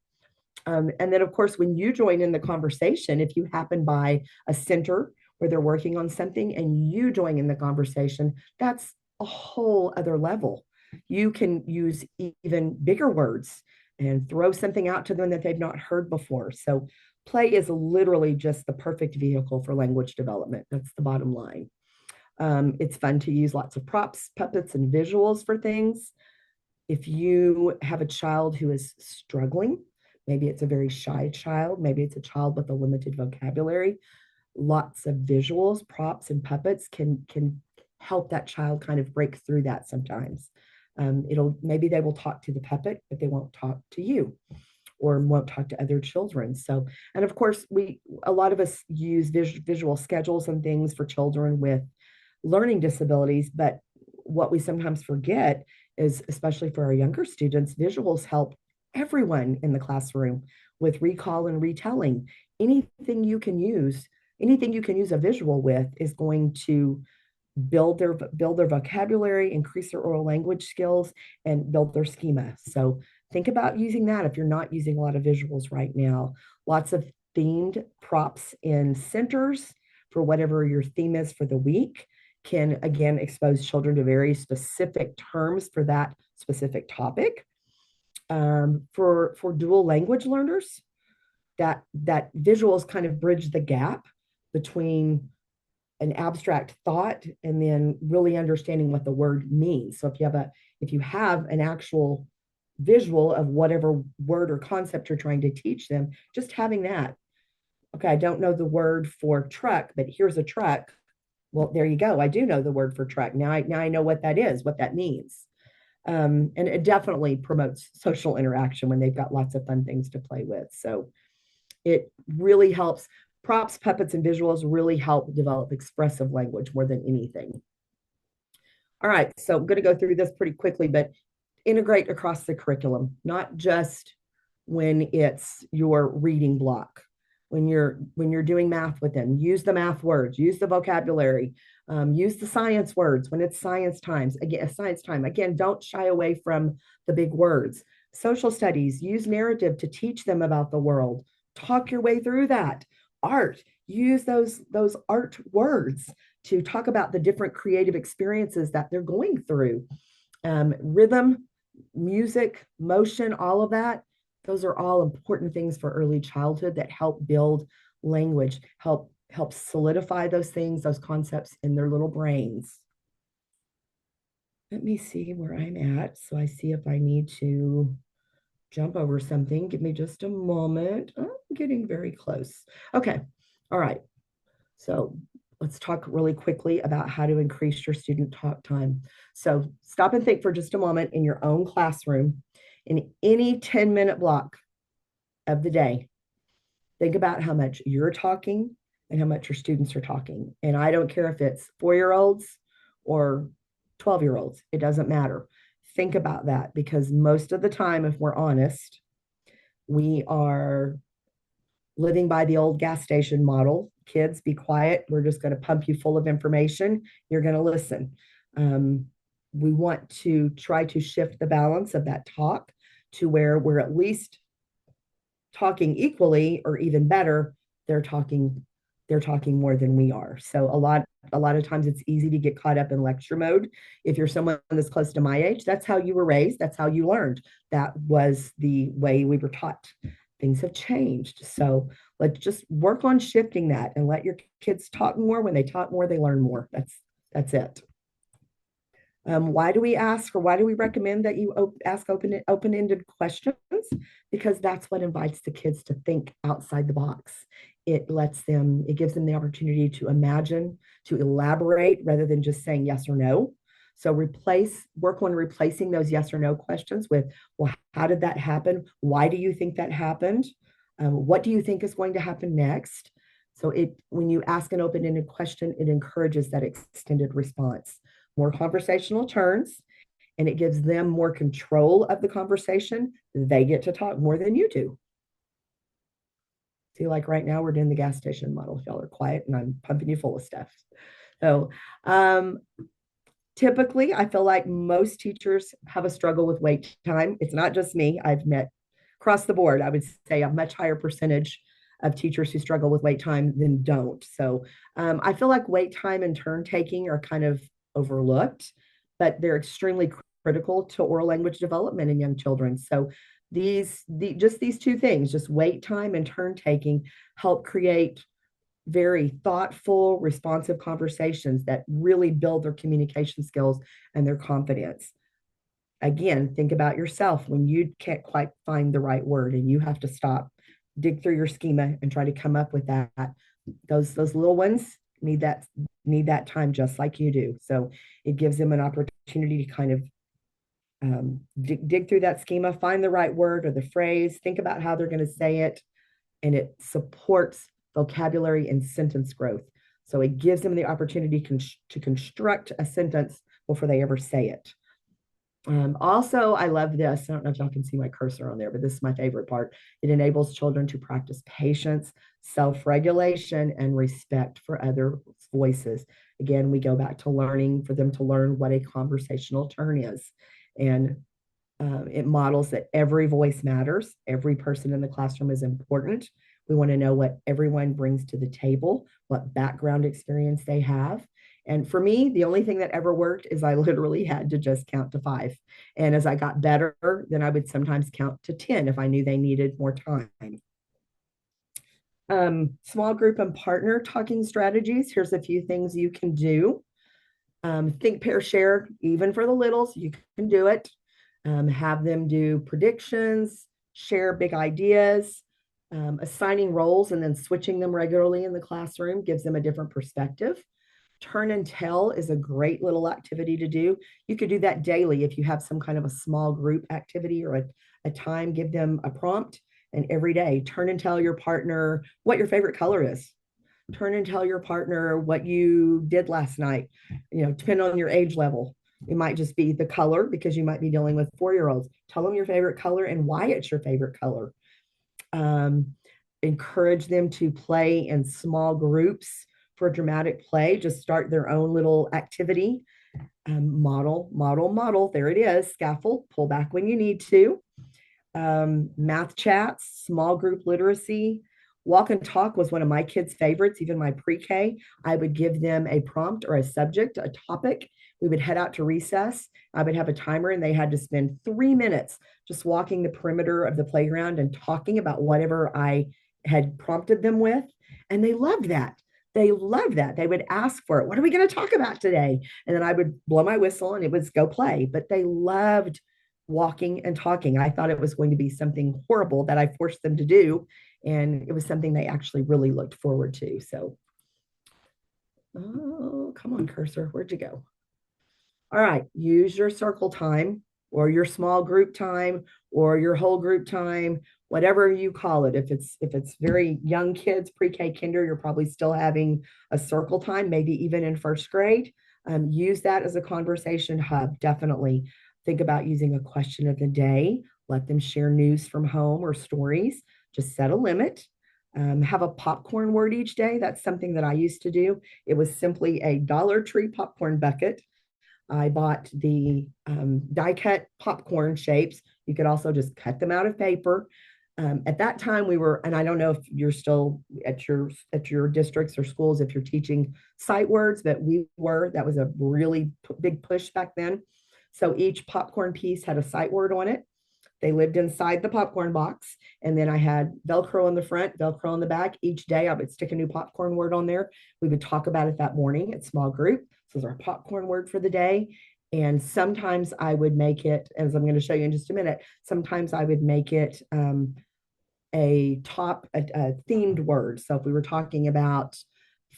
A: And then, of course, when you join in the conversation, if you happen by a center where they're working on something and you join in the conversation, that's a whole other level. You can use even bigger words and throw something out to them that they've not heard before. So play is literally just the perfect vehicle for language development. That's the bottom line. It's fun to use lots of props, puppets, and visuals for things. If you have a child who is struggling, maybe it's a very shy child, maybe it's a child with a limited vocabulary, lots of visuals, props, and puppets can help that child kind of break through that sometimes. Maybe they will talk to the puppet, but they won't talk to you or won't talk to other children. So, and of course, a lot of us use visual schedules and things for children with learning disabilities, but what we sometimes forget is, especially for our younger students, visuals help everyone in the classroom with recall and retelling. Anything you can use a visual with is going to build their vocabulary, increase their oral language skills, and build their schema. So think about using that if you're not using a lot of visuals right now. Lots of themed props in centers for whatever your theme is for the week can, again, expose children to very specific terms for that specific topic. For dual language learners, that visuals kind of bridge the gap between an abstract thought and then really understanding what the word means. So if you have an actual visual of whatever word or concept you're trying to teach them, just having that. Okay, I don't know the word for truck, but here's a truck. Well, there you go. I do know the word for truck. Now I know what that is, what that means. And it definitely promotes social interaction when they've got lots of fun things to play with. So it really helps. Props, puppets, and visuals really help develop expressive language more than anything. All right, so I'm going to go through this pretty quickly, but integrate across the curriculum, not just when it's your reading block. When you're doing math with them, use the math words, use the vocabulary, use the science words when it's science time. Again, don't shy away from the big words. Social studies, use narrative to teach them about the world. Talk your way through that. Art, use those art words to talk about the different creative experiences that they're going through. Rhythm, music, motion, all of that. Those are all important things for early childhood that help build language, help solidify those things, those concepts in their little brains. Let me see where I'm at. So I see if I need to jump over something. Give me just a moment. Oh, I'm getting very close. Okay. All right. So let's talk really quickly about how to increase your student talk time. So stop and think for just a moment in your own classroom, in any 10-minute block of the day. Think about how much you're talking and how much your students are talking. And I don't care if it's 4-year-olds or 12-year-olds, it doesn't matter. Think about that, because most of the time, if we're honest, we are living by the old gas station model. Kids, be quiet. We're just going to pump you full of information. You're going to listen. We want to try to shift the balance of that talk to where we're at least talking equally, or even better, they're talking more than we are. So a lot of times it's easy to get caught up in lecture mode. If you're someone that's close to my age, that's how you were raised, that's how you learned. That was the way we were taught. Things have changed. So let's just work on shifting that and let your kids talk more. When they talk more, they learn more. That's it. Why do we ask, or why do we recommend that you ask open-ended questions? Because that's what invites the kids to think outside the box. It gives them the opportunity to imagine, to elaborate, rather than just saying yes or no. So work on replacing those yes or no questions with, well, how did that happen? Why do you think that happened? What do you think is going to happen next? So when you ask an open-ended question, it encourages that extended response. More conversational turns, and it gives them more control of the conversation. They get to talk more than you do. See, like right now, we're doing the gas station model. Y'all are quiet and I'm pumping you full of stuff. So typically, I feel like most teachers have a struggle with wait time. It's not just me. I've met across the board, I would say a much higher percentage of teachers who struggle with wait time than don't. So I feel like wait time and turn taking are kind of overlooked, but they're extremely critical to oral language development in young children. So these two things, just wait time and turn taking, help create very thoughtful, responsive conversations that really build their communication skills and their confidence. Again, think about yourself when you can't quite find the right word and you have to stop, dig through your schema and try to come up with that. Those little ones need that time just like you do. So it gives them an opportunity to kind of dig through that schema, find the right word or the phrase, think about how they're going to say it, and it supports vocabulary and sentence growth. So it gives them the opportunity to construct a sentence before they ever say it. Also, I love this. I don't know if y'all can see my cursor on there, but this is my favorite part. It enables children to practice patience, self-regulation, and respect for other voices. Again, we go back to learning, for them to learn what a conversational turn is. And it models that every voice matters. Every person in the classroom is important. We want to know what everyone brings to the table, what background experience they have. And for me, the only thing that ever worked is I literally had to just count to 5. And as I got better, then I would sometimes count to 10 if I knew they needed more time. Small group and partner talking strategies. Here's a few things you can do. Think, pair, share, even for the littles, you can do it. Have them do predictions, share big ideas, assigning roles and then switching them regularly in the classroom gives them a different perspective. Turn and tell is a great little activity to do. You could do that daily if you have some kind of a small group activity or a time. Give them a prompt, and every day turn and tell your partner what your favorite color is. Turn and tell your partner what you did last night. Depending on your age level, it might just be the color, because you might be dealing with 4-year-olds. Tell them your favorite color and why it's your favorite color. Encourage them to play in small groups for dramatic play. Just start their own little activity. Model. There it is. Scaffold. Pull back when you need to. Math chats, small group literacy, Walk and talk was one of my kids' favorites, even my pre-K. I would give them a prompt or a subject, a topic. We would head out to recess. I would have a timer and they had to spend 3 minutes just walking the perimeter of the playground and talking about whatever I had prompted them with. And they loved that. They loved that. They would ask for it. What are we going to talk about today? And then I would blow my whistle and it was go play. But they loved walking and talking. I thought it was going to be something horrible that I forced them to do. And it was something they actually really looked forward to. So, oh, come on, cursor. Where'd you go? All right, use your circle time or your small group time or your whole group time, whatever you call it. If it's very young kids, pre-K kinder, you're probably still having a circle time, maybe even in first grade. Use that as a conversation hub. Definitely think about using a question of the day. Let them share news from home or stories. Just set a limit. Have a popcorn word each day. That's something that I used to do. It was simply a Dollar Tree popcorn bucket. I bought the die cut popcorn shapes. You could also just cut them out of paper. At that time, we were, and I don't know if you're still at your districts or schools if you're teaching sight words, but we were. That was a really big push back then. So each popcorn piece had a sight word on it. They lived inside the popcorn box. And then I had Velcro on the front, Velcro on the back. Each day I would stick a new popcorn word on there. We would talk about it that morning at small group. This is our popcorn word for the day. And sometimes I would make it, as I'm going to show you in just a minute, sometimes I would make it a themed word. So if we were talking about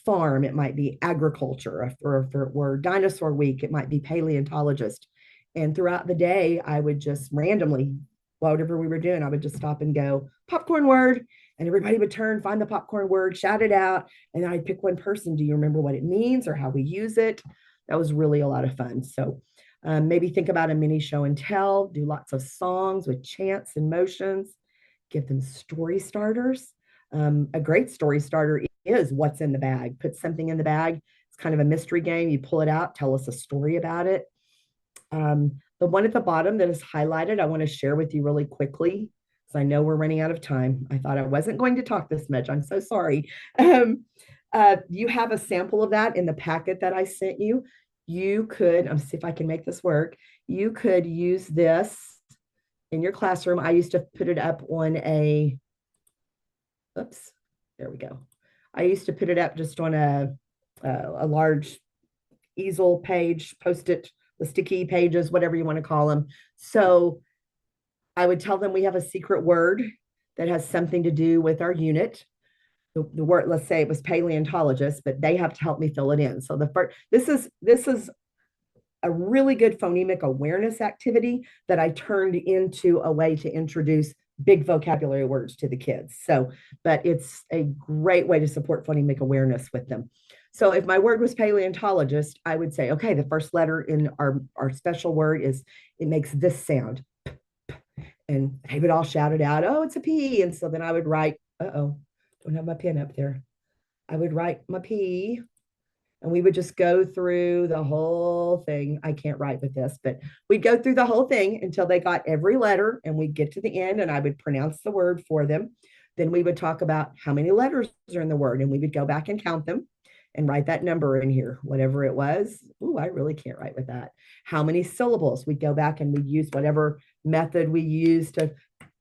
A: farm, it might be agriculture, or if it were dinosaur week, it might be paleontologist. And throughout the day, I would just randomly, whatever we were doing, I would just stop and go, popcorn word. And everybody would turn, find the popcorn word, shout it out. And then I'd pick one person. Do you remember what it means or how we use it? That was really a lot of fun. So maybe think about a mini show and tell, do lots of songs with chants and motions, give them story starters. A great story starter is what's in the bag. Put something in the bag. It's kind of a mystery game. You pull it out, tell us a story about it. The one at the bottom that is highlighted, I want to share with you really quickly, because I know we're running out of time. I thought I wasn't going to talk this much. I'm so sorry. You have a sample of that in the packet that I sent you. You could, I'm see if I can make this work. You could use this in your classroom. I used to put it up on a, oops, there we go. I used to put it up just on a large easel page, post-it, the sticky pages, whatever you want to call them. So I would tell them we have a secret word that has something to do with our unit. The word, let's say it was paleontologist, but they have to help me fill it in. So the first, this is a really good phonemic awareness activity that I turned into a way to introduce big vocabulary words to the kids. So, but it's a great way to support phonemic awareness with them. So if my word was paleontologist, I would say, okay, the first letter in our special word is, it makes this sound. And they would all shout it out, oh, it's a P. And so then I would write, uh-oh, don't have my pen up there. I would write my P, and we would just go through the whole thing. I can't write with this, but we'd go through the whole thing until they got every letter, and we'd get to the end and I would pronounce the word for them. Then we would talk about how many letters are in the word, and we would go back and count them and write that number in here, whatever it was. Ooh, I really can't write with that. How many syllables? We'd go back and we'd use whatever method we used to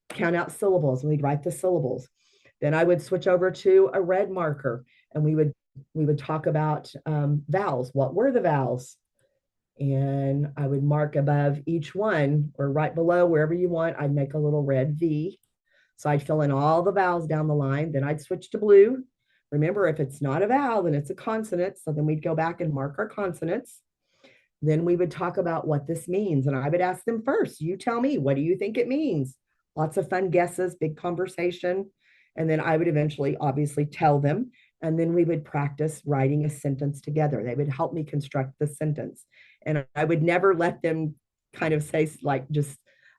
A: count out syllables, and we'd write the syllables. Then I would switch over to a red marker, and we would talk about vowels. What were the vowels? And I would mark above each one, or right below, wherever you want. I'd make a little red V. So I'd fill in all the vowels down the line. Then I'd switch to blue. Remember, if it's not a vowel, then it's a consonant. So then we'd go back and mark our consonants. Then we would talk about what this means. And I would ask them first, you tell me, what do you think it means? Lots of fun guesses, big conversation. And then I would eventually obviously tell them. And then we would practice writing a sentence together. They would help me construct the sentence. And I would never let them kind of say, like, just,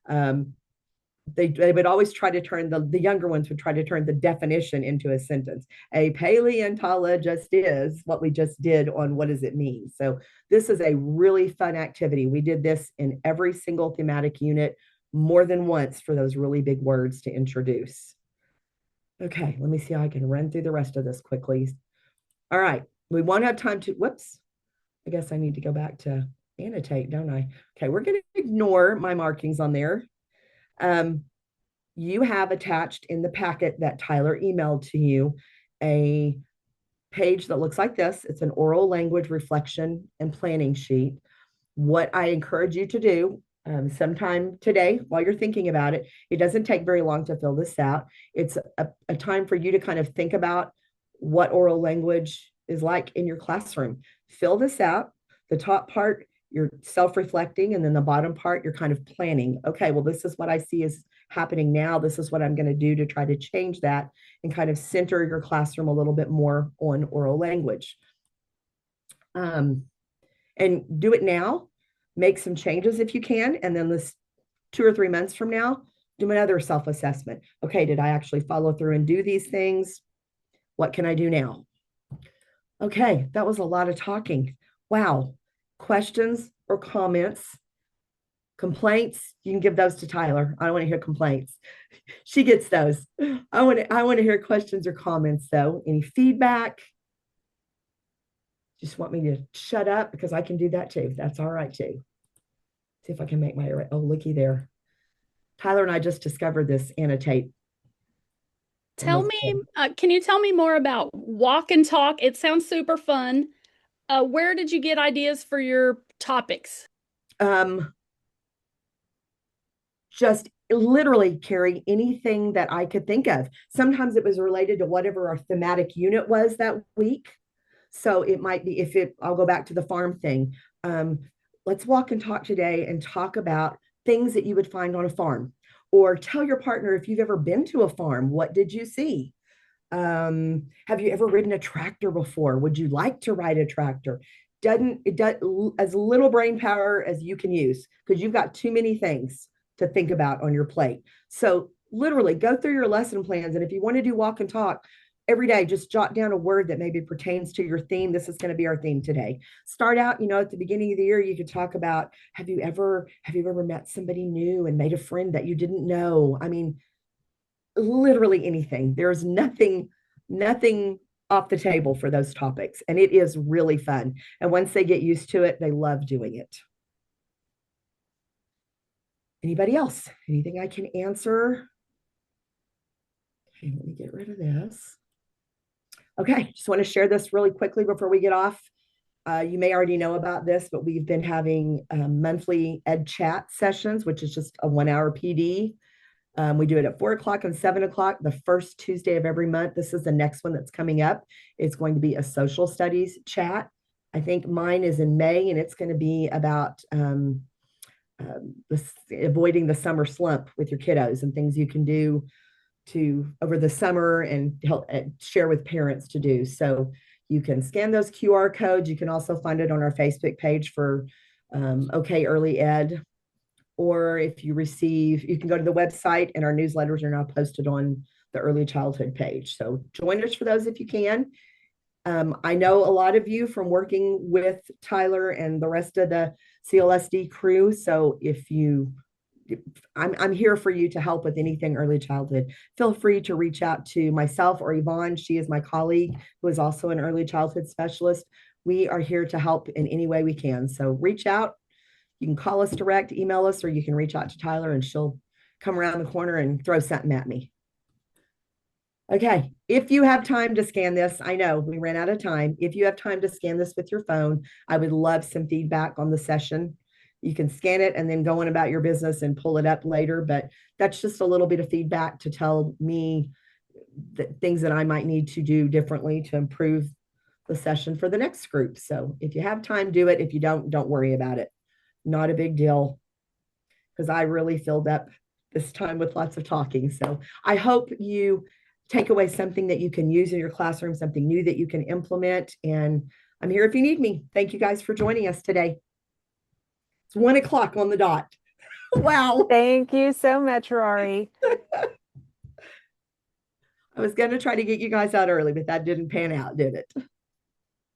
A: they would always try to turn, the younger ones would try to turn the definition into a sentence. A paleontologist is what we just did on what does it mean. So this is a really fun activity. We did this in every single thematic unit more than once for those really big words to introduce. Okay, let me see how I can run through the rest of this quickly. All right, we won't have time to, whoops, I guess I need to go back to annotate, don't I? Okay, we're going to ignore my markings on there. You have attached in the packet that Tyler emailed to you a page that looks like this. It's an oral language reflection and planning sheet. What I encourage you to do sometime today while you're thinking about it, it doesn't take very long to fill this out. It's a time for you to kind of think about what oral language is like in your classroom. Fill this out. The top part, you're self-reflecting, and then the bottom part, you're kind of planning. Okay, well, this is what I see is happening now. This is what I'm going to do to try to change that and kind of center your classroom a little bit more on oral language. And do it now. Make some changes if you can, and then this 2 or 3 months from now, do another self-assessment. Okay, did I actually follow through and do these things? What can I do now? Okay, that was a lot of talking. Wow. Questions or comments? Complaints? You can give those to Tyler. I don't want to hear complaints. She gets those. I want to hear questions or comments though. Any feedback? Just want me to shut up because I can do that too. That's all right too. See if I can make my, oh, looky there. Tyler and I just discovered this annotate.
C: Can you tell me more about walk and talk? It sounds super fun. Where did you get ideas for your topics?
A: Just literally, Carrie, anything that I could think of. Sometimes it was related to whatever our thematic unit was that week. So it might be, I'll go back to the farm thing. Let's walk and talk today and talk about things that you would find on a farm, or tell your partner if you've ever been to a farm, what did you see? Have you ever ridden a tractor before? Would you like to ride a tractor? It does as little brain power as you can use, because you've got too many things to think about on your plate. So literally go through your lesson plans. And if you want to do walk and talk every day, just jot down a word that maybe pertains to your theme. This is going to be our theme today. Start out, at the beginning of the year, you could talk about, have you ever met somebody new and made a friend that you didn't know? I mean, literally anything. There's nothing off the table for those topics. And it is really fun. And once they get used to it, they love doing it. Anybody else? Anything I can answer? Okay, let me get rid of this. Okay, just want to share this really quickly before we get off. You may already know about this, but we've been having monthly ed chat sessions, which is just a 1-hour PD. We do it at 4 o'clock and 7 o'clock, the first Tuesday of every month. This is the next one that's coming up. It's going to be a social studies chat. I think mine is in May, and it's going to be about avoiding the summer slump with your kiddos and things you can do to over the summer and help share with parents to do. So you can scan those QR codes. You can also find it on our Facebook page for OK Early Ed. Or if you can go to the website, and our newsletters are now posted on the early childhood page. So join us for those if you can. I know a lot of you from working with Tyler and the rest of the CLSD crew. So I'm here for you to help with anything early childhood. Feel free to reach out to myself or Yvonne. She is my colleague who is also an early childhood specialist. We are here to help in any way we can. So reach out. You can call us direct, email us, or you can reach out to Tyler and she'll come around the corner and throw something at me. Okay, if you have time to scan this, I know we ran out of time. If you have time to scan this with your phone, I would love some feedback on the session. You can scan it and then go on about your business and pull it up later, but that's just a little bit of feedback to tell me the things that I might need to do differently to improve the session for the next group. So if you have time, do it. If you don't worry about it. Not a big deal, because I really filled up this time with lots of talking. So I hope you take away something that you can use in your classroom, something new that you can implement. And I'm here if you need me. Thank you guys for joining us today. It's 1 o'clock on the dot. Wow.
E: Thank you so much, Rory.
A: I was going to try to get you guys out early, but that didn't pan out, did it?